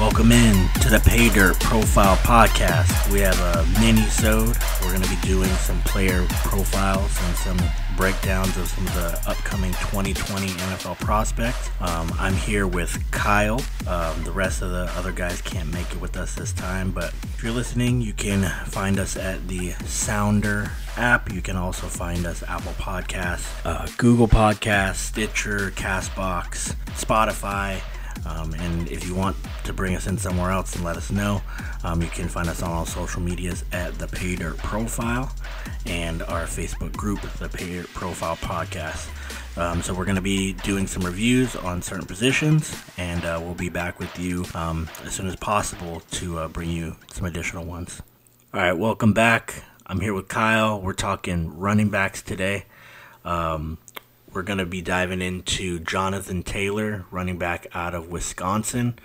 Welcome in to the Pay Dirt Profile Podcast. We have a mini-sode. We're going to be doing some player profiles and some breakdowns of some of the upcoming 2020 NFL prospects. I'm here with Kyle. The rest of the other guys can't make it with us this time, but if you're listening, you can find us at the Sounder app. You can also find us Apple Podcasts, Google Podcasts, Stitcher, Castbox, Spotify. And if you want to bring us in somewhere else, then let us know. You can find us on all social medias at the Pay Dirt Profile and our Facebook group, the Pay Dirt Profile Podcast. So we're going to be doing some reviews on certain positions, and we'll be back with you as soon as possible to bring you some additional ones. All right, welcome back. I'm here with Kyle. We're talking running backs today. We're going to be diving into Jonathan Taylor, running back out of Wisconsin.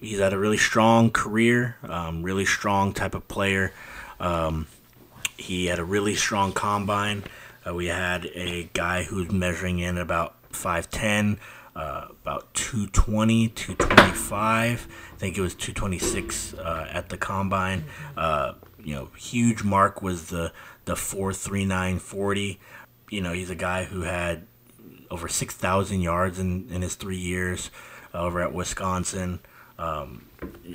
He's had a really strong career, really strong type of player. He had a really strong combine. We had a guy who's measuring in about 5'10", about 220, 225. I think it was 226 at the combine. Huge mark was the 4.39 40. He's a guy who had over 6,000 yards in his 3 years over at Wisconsin.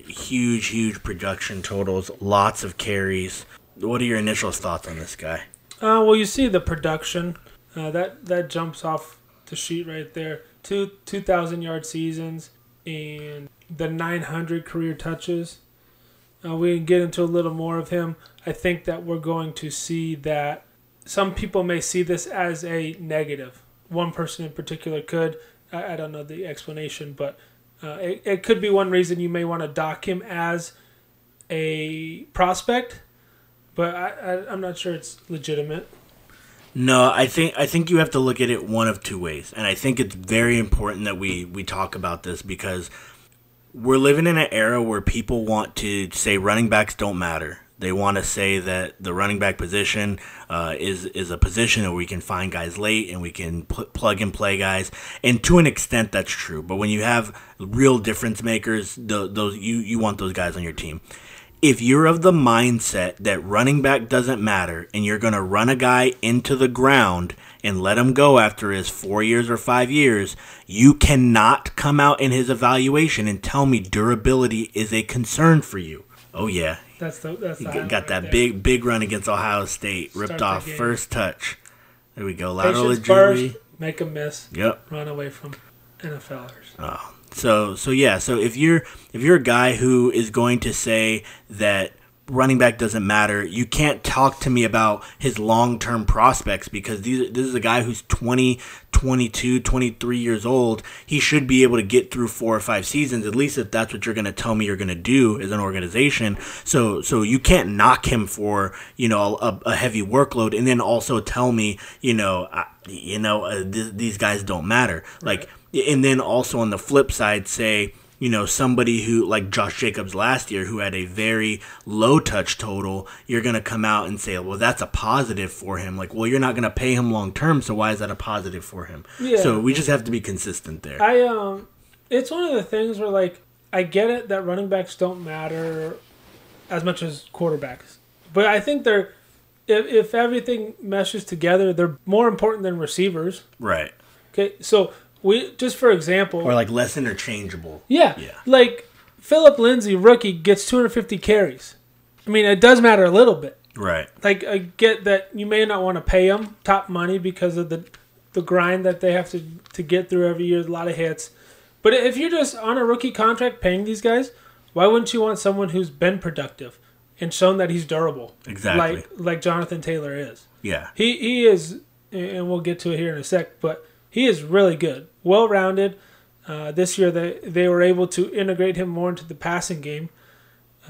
Huge production totals, lots of carries. What are your initial thoughts on this guy? Well, you see the production. That jumps off the sheet right there. 2,000-yard seasons and the 900 career touches. We can get into a little more of him. I think that we're going to see that some people may see this as a negative. One person in particular could. I don't know the explanation, but it could be one reason you may want to dock him as a prospect, but I'm not sure it's legitimate. No, I think you have to look at it one of two ways, and I think it's very important that we talk about this because we're living in an era where people want to say running backs don't matter. They want to say that the running back position is a position where we can find guys late and we can plug and play guys. And to an extent, that's true. But when you have real difference makers, those you want those guys on your team. If you're of the mindset that running back doesn't matter and you're going to run a guy into the ground and let him go after his 4 years or 5 years, you cannot come out in his evaluation and tell me durability is a concern for you. Oh, yeah. That's the got that big run against Ohio State. Ripped off first touch. There we go. Lateral injury. First, make a miss. Yep. Run away from NFLers. Oh. So if you're a guy who is going to say that running back doesn't matter, you can't talk to me about his long-term prospects because this is a guy who's 20, 22, 23 years old. He should be able to get through 4 or 5 seasons, at least if that's what you're going to tell me you're going to do as an organization. So you can't knock him for, a heavy workload and then also tell me, these guys don't matter. Right. And then also on the flip side say, somebody who, like Josh Jacobs last year, who had a very low touch total, you're going to come out and say, well, that's a positive for him. Like, well, you're not going to pay him long term, so why is that a positive for him? Yeah. So we just have to be consistent there. It's one of the things where, I get it that running backs don't matter as much as quarterbacks. But I think if everything meshes together, they're more important than receivers. Right. Okay, so just for example, or less interchangeable. Yeah. Like Phillip Lindsay, rookie, gets 250 carries. I mean, it does matter a little bit. Right. I get that you may not want to pay him top money because of the grind that they have to get through every year, a lot of hits. But if you're just on a rookie contract paying these guys, why wouldn't you want someone who's been productive and shown that he's durable? Exactly. Like Jonathan Taylor is. Yeah. He is, and we'll get to it here in a sec, but he is really good, well-rounded. This year they were able to integrate him more into the passing game.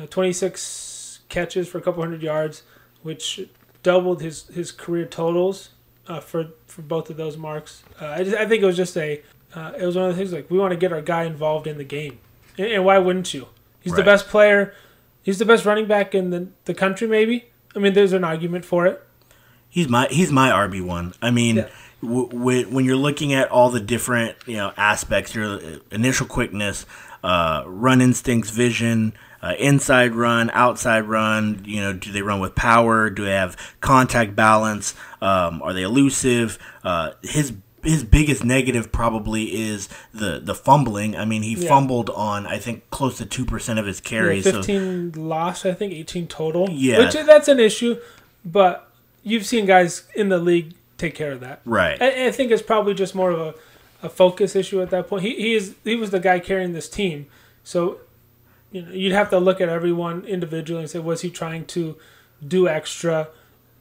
26 catches for a couple hundred yards, which doubled his career totals for both of those marks. I think it was just it was one of the things we want to get our guy involved in the game, and why wouldn't you? He's the best player. He's the best running back in the country, maybe. I mean, there's an argument for it. He's my RB1. I mean. Yeah. When you're looking at all the different aspects, your initial quickness, run instincts, vision, inside run, outside run. Do they run with power? Do they have contact balance? Are they elusive? His biggest negative probably is the fumbling. I mean, he fumbled on, I think, close to 2% of his carries. 15 lost, I think, 18 total. Yeah. Which, that's an issue, but you've seen guys in the league take care of that. Right. I think it's probably just more of a focus issue at that point. He was the guy carrying this team. So, you'd have to look at everyone individually and say, was he trying to do extra,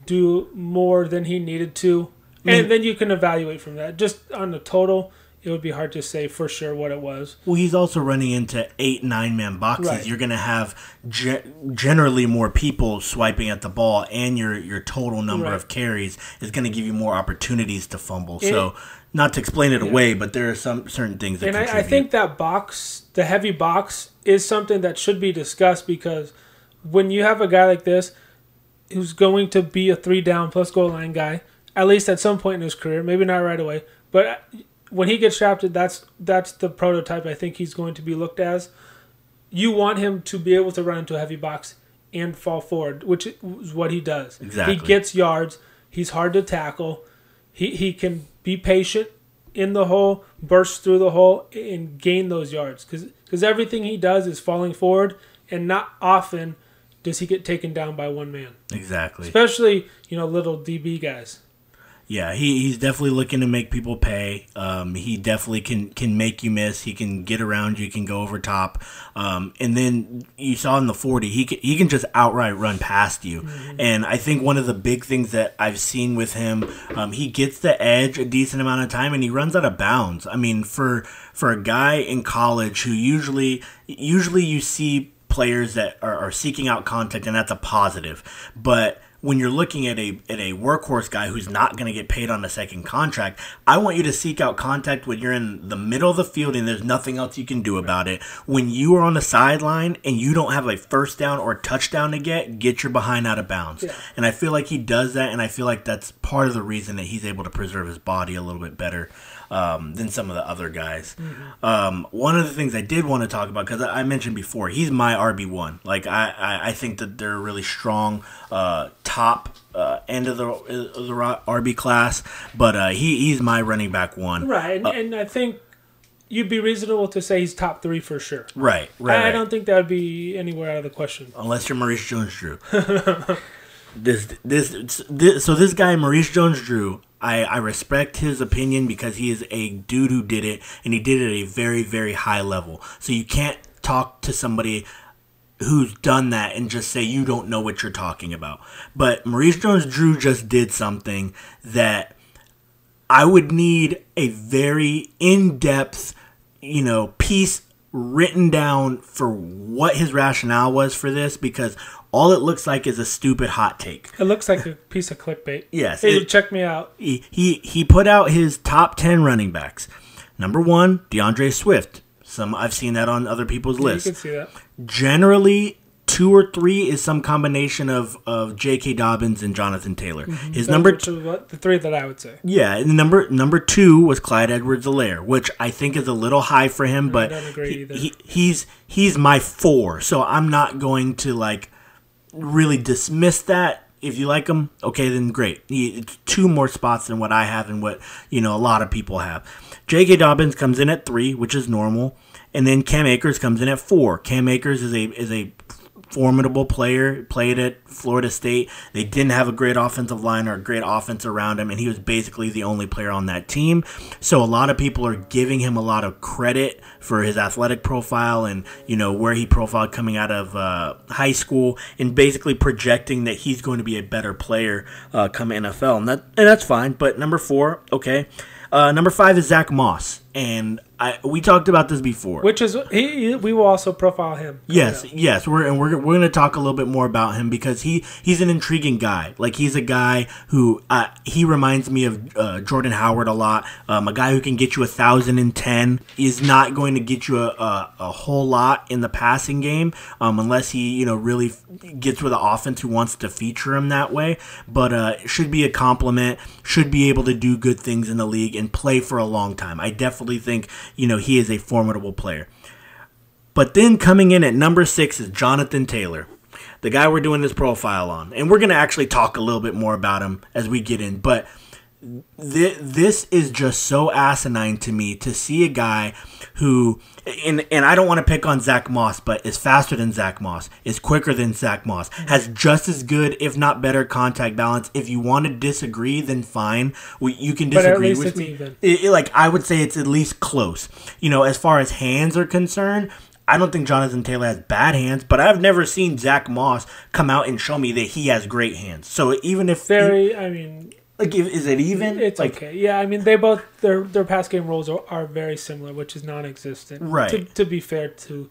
do more than he needed to? And then you can evaluate from that. Just on the total, it would be hard to say for sure what it was. Well, he's also running into 8-9-man boxes. Right. You're going to have generally more people swiping at the ball, and your total number of carries is going to give you more opportunities to fumble. So, not to explain it away, but there are some certain things that contribute. And I think that box, the heavy box, is something that should be discussed, because when you have a guy like this who's going to be a 3-down plus goal line guy, at least at some point in his career, maybe not right away, but when he gets drafted, that's the prototype I think he's going to be looked as. You want him to be able to run into a heavy box and fall forward, which is what he does. Exactly. He gets yards. He's hard to tackle. He can be patient in the hole, burst through the hole, and gain those yards. Because everything he does is falling forward, and not often does he get taken down by one man. Exactly. Especially, little DB guys. Yeah, he's definitely looking to make people pay. He definitely can make you miss. He can get around you. He can go over top. And then you saw in the 40, he can just outright run past you. Mm-hmm. And I think one of the big things that I've seen with him, he gets the edge a decent amount of time, and he runs out of bounds. I mean, for a guy in college who usually you see players that are seeking out contact, and that's a positive. But when you're looking at a workhorse guy who's not going to get paid on a second contract, I want you to seek out contact when you're in the middle of the field and there's nothing else you can do about it. When you are on the sideline and you don't have a first down or a touchdown to get your behind out of bounds. Yeah. And I feel like he does that, and I feel like that's part of the reason that he's able to preserve his body a little bit better than some of the other guys. Mm-hmm. One of the things I did want to talk about, because I mentioned before, he's my RB1. Like, I think that they're a really strong top end of the RB class, but he's my running back one. Right, and I think you'd be reasonable to say he's top 3 for sure. Right. I don't think that would be anywhere out of the question. Unless you're Maurice Jones-Drew. So this guy, Maurice Jones-Drew, I respect his opinion because he is a dude who did it, and he did it at a very, very high level. So you can't talk to somebody who's done that and just say you don't know what you're talking about. But Maurice Jones-Drew just did something that I would need a very in-depth, piece written down for what his rationale was for this, because all it looks like is a stupid hot take. It looks like a piece of clickbait. Yes. Hey, check me out. He put out his top 10 running backs. Number 1, DeAndre Swift. I've seen that on other people's lists. You can see that. Generally, 2 or 3 is some combination of J.K. Dobbins and Jonathan Taylor. Mm-hmm. His number the 3 that I would say. Yeah, and number 2 was Clyde Edwards-Helaire, which I think is a little high for him, but I don't agree either. He's my 4, so I'm not going to really dismiss that. If you like him, okay, then great. It's 2 more spots than what I have and what a lot of people have. J.K. Dobbins comes in at 3, which is normal, and then Cam Akers comes in at 4. Cam Akers is a formidable player, played at Florida State. They didn't have a great offensive line or a great offense around him, and he was basically the only player on that team. So a lot of people are giving him a lot of credit for his athletic profile and, where he profiled coming out of high school, and basically projecting that he's going to be a better player come NFL. And that's fine. But number 4, okay. Number 5 is Zach Moss, and we talked about this before. Which is we will also profile him. Yes. We're going to talk a little bit more about him because he's an intriguing guy. Like, he's a guy who he reminds me of Jordan Howard a lot. A guy who can get you 1,010. Is not going to get you a whole lot in the passing game unless he really gets with an offense who wants to feature him that way. But should be a compliment. Should be able to do good things in the league and play for a long time. I definitely think he is a formidable player. But then coming in at number 6 is Jonathan Taylor, the guy we're doing this profile on. And we're going to actually talk a little bit more about him as we get in. But this is just so asinine to me to see a guy who, and I don't want to pick on Zach Moss, but is faster than Zach Moss, is quicker than Zach Moss, has just as good, if not better, contact balance. If you want to disagree, then fine. You can disagree with me. Like, I would say it's at least close. As far as hands are concerned, I don't think Jonathan Taylor has bad hands, but I've never seen Zach Moss come out and show me that he has great hands. So even if is it even? It's okay. Yeah, I mean, they both their pass game roles are very similar, which is non-existent. Right. To be fair to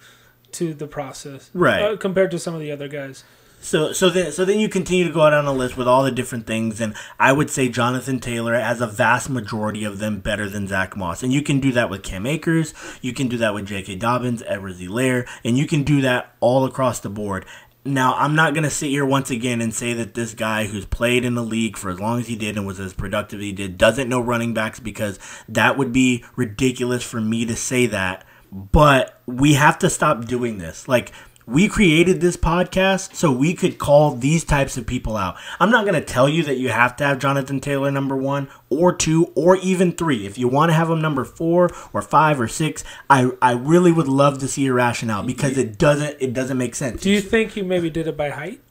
the process, right? Compared to some of the other guys. So then you continue to go down the list with all the different things, and I would say Jonathan Taylor has a vast majority of them better than Zach Moss, and you can do that with Cam Akers, you can do that with J.K. Dobbins, Edwards-Helaire, and you can do that all across the board. Now, I'm not going to sit here once again and say that this guy who's played in the league for as long as he did and was as productive as he did doesn't know running backs, because that would be ridiculous for me to say that. But we have to stop doing this. Like, we created this podcast so we could call these types of people out. I'm not going to tell you that you have to have Jonathan Taylor number 1 or 2 or even 3. If you want to have him number 4 or 5 or 6, I really would love to see your rationale, because it doesn't make sense. Do you think he maybe did it by height?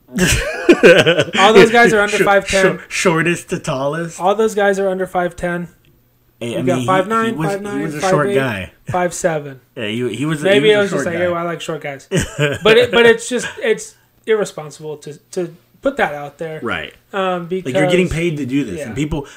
All those guys are under 5'10". Shortest to tallest. All those guys are under 5'10". Hey, got 5'9", 5'9", he was a 5'8", short guy. 5'7". Yeah, he was. Maybe he was I was just like, guy. I like short guys, but it's irresponsible to put that out there, right? Because you're getting paid to do this, yeah. and people,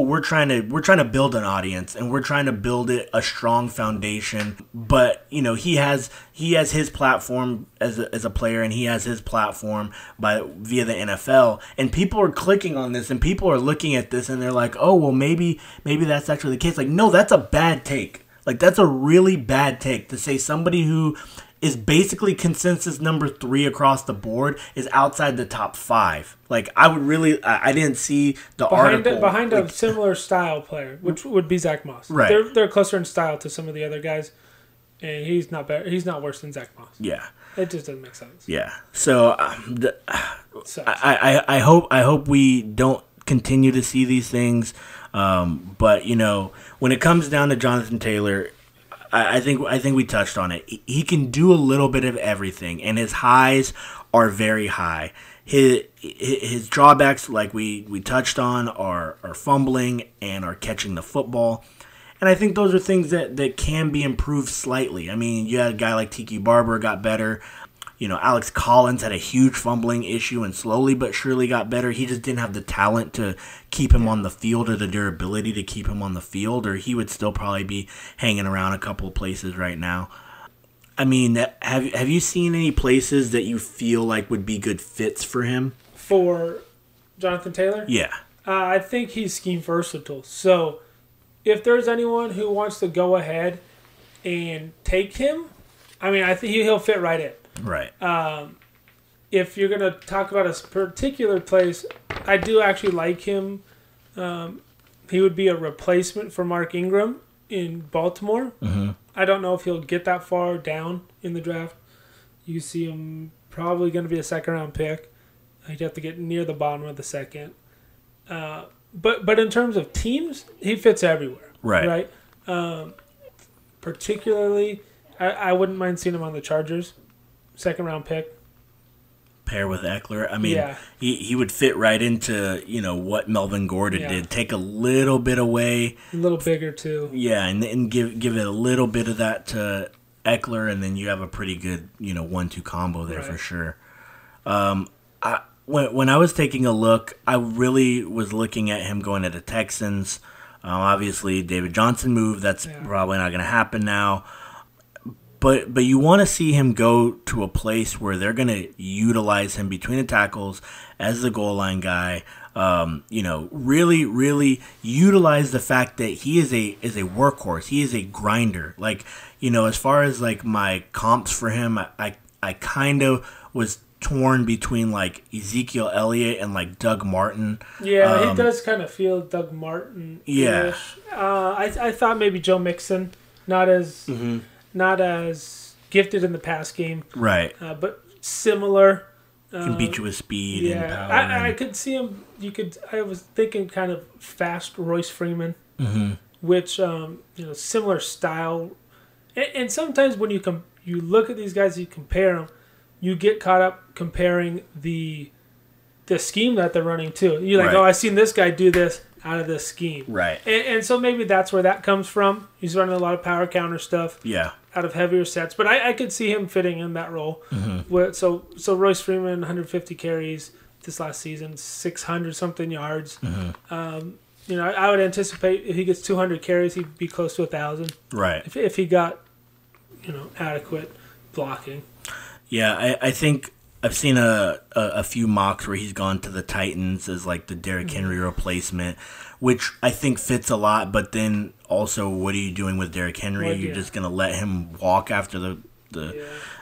we're trying to build an audience, and we're trying to build it a strong foundation. But he has his platform as a player, and he has his platform via the NFL, and people are clicking on this, and people are looking at this, and they're like, oh well, maybe that's actually the case. Like, no, that's a bad take. Like, that's a really bad take to say somebody who is basically consensus number 3 across the board is outside the top 5. Like, I didn't see the article. Behind a similar style player, which would be Zach Moss. Right. They're closer in style to some of the other guys, and he's not better. He's not worse than Zach Moss. Yeah. It just doesn't make sense. Yeah. So I hope we don't continue to see these things. But when it comes down to Jonathan Taylor, I think we touched on it. He can do a little bit of everything, and his highs are very high. His drawbacks, like we touched on, are fumbling and are catching the football. And I think those are things that can be improved slightly. I mean, you had a guy like Tiki Barber got better. Alex Collins had a huge fumbling issue and slowly but surely got better. He just didn't have the talent to keep him on the field, or the durability to keep him on the field, or he would still probably be hanging around a couple of places right now. I mean, have you seen any places that you feel like would be good fits for him? For Jonathan Taylor? Yeah. I think he's scheme versatile. So if there's anyone who wants to go ahead and take him, I mean, I think he'll fit right in. Right. If you're going to talk about a particular place, I do actually like him. He would be a replacement for Mark Ingram in Baltimore. Mm-hmm. I don't know if he'll get that far down in the draft. You see him probably going to be a second-round pick. He'd have to get near the bottom of the second. But in terms of teams, he fits everywhere. Right. Particularly, I wouldn't mind seeing him on the Chargers. Second-round pick. Pair with Eckler. I mean, yeah. he would fit right into, what Melvin Gordon did. Take a little bit away. A little bigger, too. Yeah, and give it a little bit of that to Eckler, and then you have a pretty good, 1-2 combo there for sure. When I was taking a look, I really was looking at him going to the Texans. Obviously, David Johnson moved. That's probably not going to happen now. But you want to see him go to a place where they're going to utilize him between the tackles as the goal line guy. Really, really utilize the fact that he is a workhorse. He is a grinder. Like, as far as like my comps for him, I kind of was torn between like Ezekiel Elliott and like Doug Martin. Yeah, he does kind of feel Doug Martin-ish. Yeah. I thought maybe Joe Mixon, not as not as gifted in the pass game. Right. But similar. Can beat you with speed and power. I could see him. I was thinking kind of fast Royce Freeman, which similar style. And sometimes when you look at these guys, you compare them, you get caught up comparing the scheme that they're running too. You're like, oh, I've seen this guy do this out of this scheme. Right. And so maybe that's where that comes from. He's running a lot of power counter stuff. Yeah. Out of heavier sets. But I could see him fitting in that role. So Royce Freeman, 150 carries this last season, 600-something yards. I would anticipate if he gets 200 carries, he'd be close to 1,000. Right. If he got, adequate blocking. Yeah, I think I've seen a few mocks where he's gone to the Titans as like the Derrick Henry replacement, which I think fits a lot. But then also, what are you doing with Derrick Henry? You're just going to let him walk after the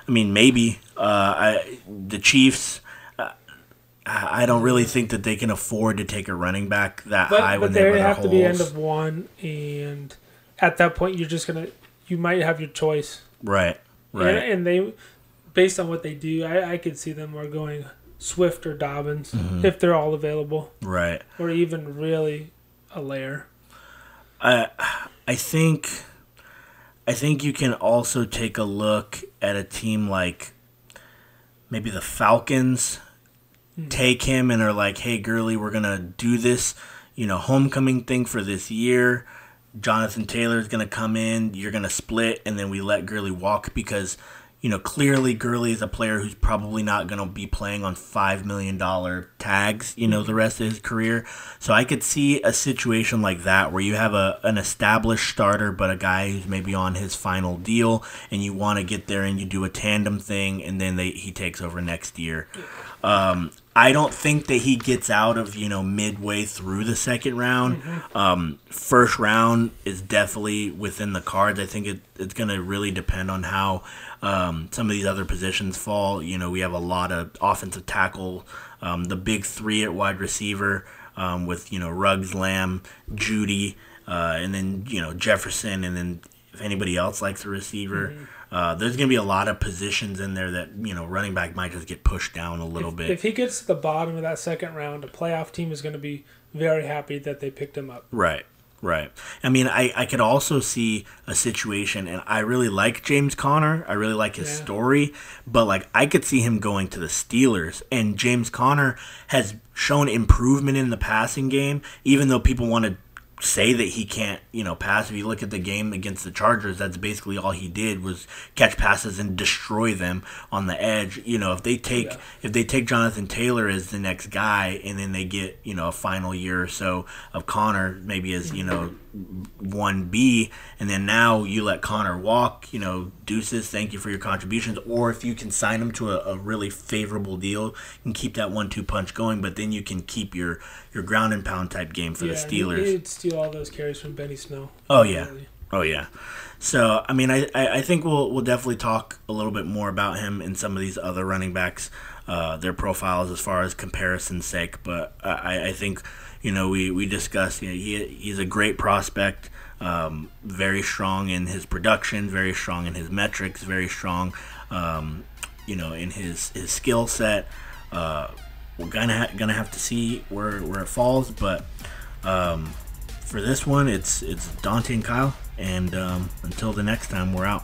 I mean, maybe. The Chiefs, I don't really think that they can afford to take a running back that high when they have to be end of one. And at that point, you might have your choice. Right. And they... Based on what they do, I could see them more going Swift or Dobbins if they're all available. Right. Or even really a layer. I think you can also take a look at a team like maybe the Falcons take him and are like, hey, Gurley, we're going to do this, homecoming thing for this year. Jonathan Taylor's going to come in. You're going to split, and then we let Gurley walk because – clearly Gurley is a player who's probably not going to be playing on $5 million tags, the rest of his career. So I could see a situation like that where you have an established starter, but a guy who's maybe on his final deal, and you want to get there and you do a tandem thing, and then he takes over next year. I don't think that he gets out of, midway through the second round. First round is definitely within the cards. I think it's going to really depend on how some of these other positions fall. We have a lot of offensive tackle, the big three at wide receiver with, Ruggs, Lamb, Judy, and then, Jefferson, and then if anybody else likes a receiver. There's going to be a lot of positions in there that, running back might just get pushed down a little bit. If he gets to the bottom of that second round, a playoff team is going to be very happy that they picked him up. Right. I mean, I could also see a situation, and I really like James Conner. I really like his story, but, I could see him going to the Steelers. And James Conner has shown improvement in the passing game, even though people want to say that he can't, pass. If you look at the game against the Chargers, that's basically all he did was catch passes and destroy them on the edge. If they take Jonathan Taylor as the next guy, and then they get, a final year or so of Connor maybe as, 1B, and then now you let Connor walk, deuces, thank you for your contributions. Or if you can sign him to a really favorable deal, you can keep that 1-2 punch going, but then you can keep your ground and pound type game for the Steelers. He'd steal all those carries from Benny Snell. Oh yeah. So I mean, I think we'll definitely talk a little bit more about him and some of these other running backs, their profiles as far as comparison's sake. But I think we discussed he's a great prospect, very strong in his production, very strong in his metrics, very strong in his skill set. We're gonna have to see where it falls, but for this one, it's Dante and Kyle, and until the next time, we're out.